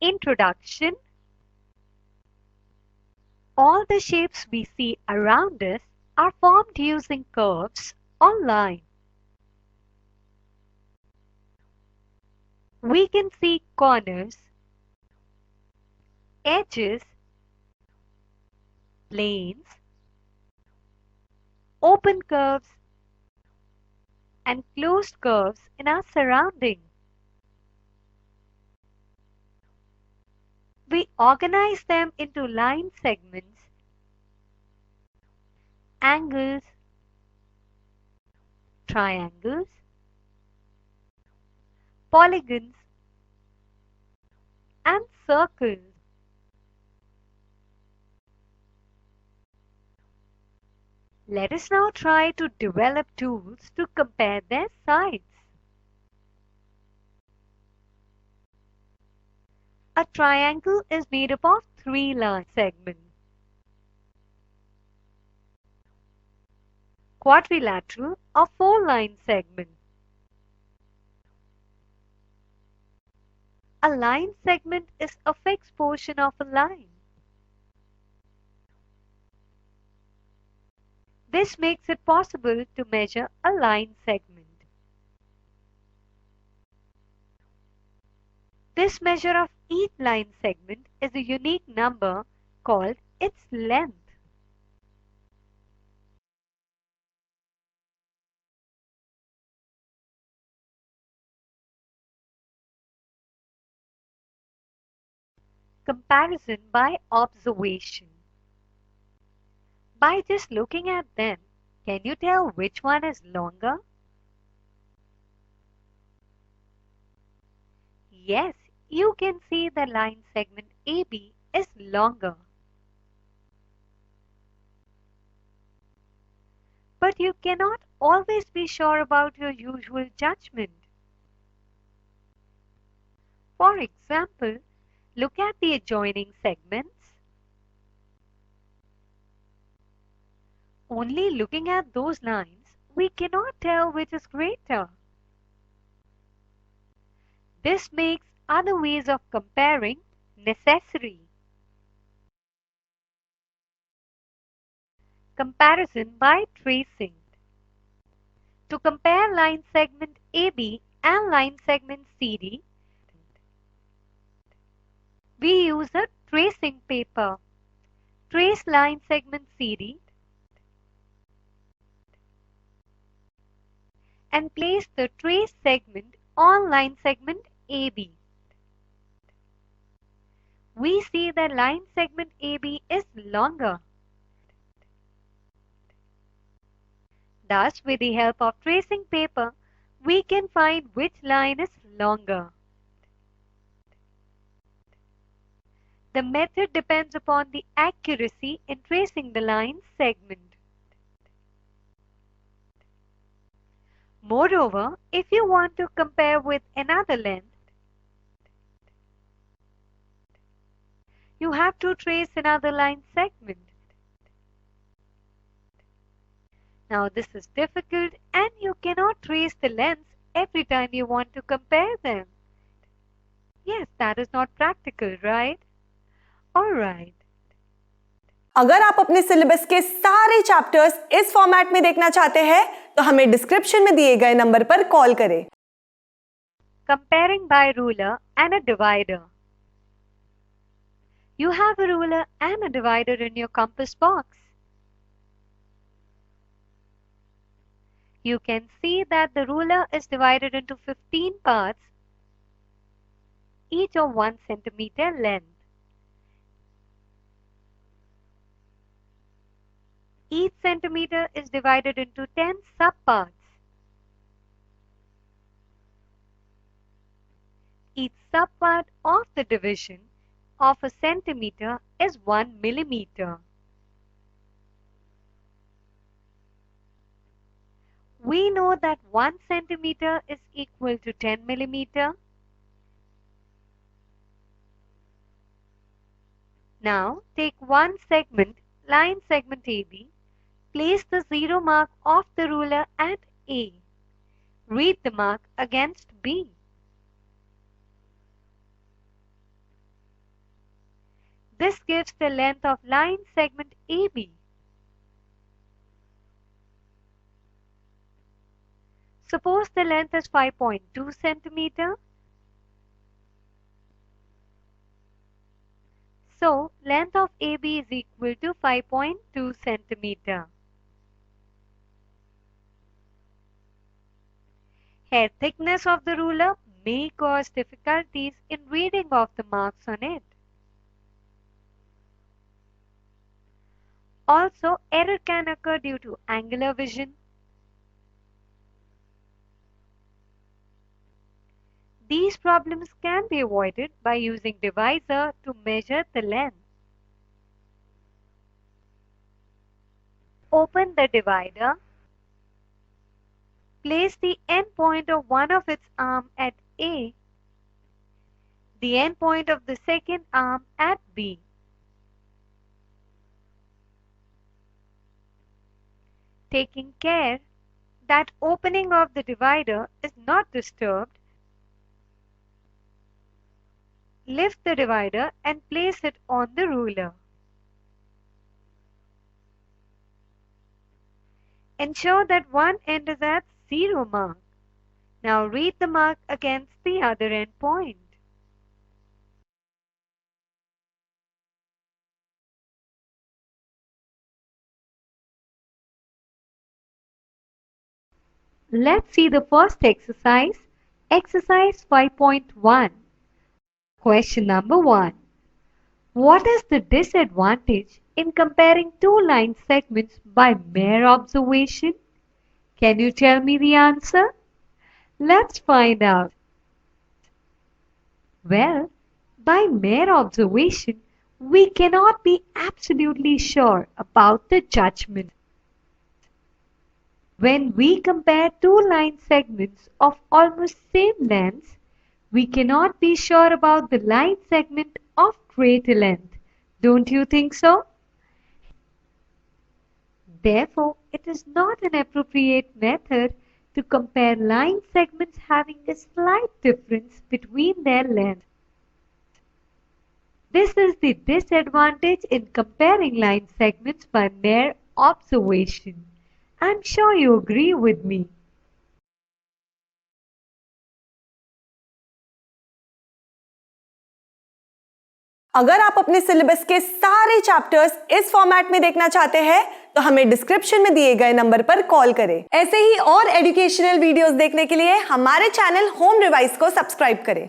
Introduction. All the shapes we see around us are formed using curves or lines. We can see corners, edges, planes, open curves, and closed curves in our surroundings. We organize them into line segments, angles, triangles, polygons, and circles. Let us now try to develop tools to compare their sides. A triangle is made up of 3 line segments. Quadrilateral or 4-line segment. A line segment is a fixed portion of a line. This makes it possible to measure a line segment. This measure of each line segment is a unique number called its length. Comparison by observation. By just looking at them, can you tell which one is longer? Yes, you can see the line segment AB is longer. But you cannot always be sure about your usual judgment. For example, look at the adjoining segments. Only looking at those lines, we cannot tell which is greater. This makes other ways of comparing necessary. Comparison by tracing. To compare line segment AB and line segment CD, we use a tracing paper. Trace line segment CD and place the traced segment on line segment AB. We see that line segment AB is longer. Thus, with the help of tracing paper, we can find which line is longer. The method depends upon the accuracy in tracing the line segment. Moreover, if you want to compare with another length, you have to trace another line segment. Now this is difficult and you cannot trace the lengths every time you want to compare them. Yes, that is not practical, right? Alright. अगर आप अपने syllabus के सारे chapters इस format में देखना चाहते हैं तो हमें डिस्क्रिप्शन में दिए गए नंबर पर कॉल करें. Comparing by ruler and a divider. You have a ruler and a divider in your compass box. You can see that the ruler is divided into 15 parts, each of 1 centimeter length. Each centimeter is divided into 10 subparts. Each subpart of the division of a centimeter is 1 millimeter. We know that 1 centimeter is equal to 10 millimeter. Now take one segment, line segment AB, place the 0 mark of the ruler at A. Read the mark against B. This gives the length of line segment AB. Suppose the length is 5.2 centimeter. So, length of AB is equal to 5.2 centimeter. Hair thickness of the ruler may cause difficulties in reading of the marks on it. Also, error can occur due to angular vision. These problems can be avoided by using divisor to measure the length. Open the divider. Place the end point of one of its arm at A, the end point of the second arm at B. Taking care that opening of the divider is not disturbed, lift the divider and place it on the ruler. Ensure that one end is at 0 mark. Now read the mark against the other end point. Let's see the first exercise, exercise 5.1. Question number 1. What is the disadvantage in comparing two line segments by mere observation? Can you tell me the answer? Let's find out. Well, by mere observation, we cannot be absolutely sure about the judgment. When we compare two line segments of almost same length, we cannot be sure about the line segment of greater length. Don't you think so? Therefore, it is not an appropriate method to compare line segments having a slight difference between their length. This is the disadvantage in comparing line segments by mere observation. I'm sure you agree with me. अगर आप अपने syllabus के सारे chapters इस format में देखना चाहते हैं तो हमें डिस्क्रिप्शन में दिए गए नंबर पर कॉल करें। ऐसे ही और एजुकेशनल वीडियोस देखने के लिए हमारे चैनल होम रिवाइज को सब्सक्राइब करें।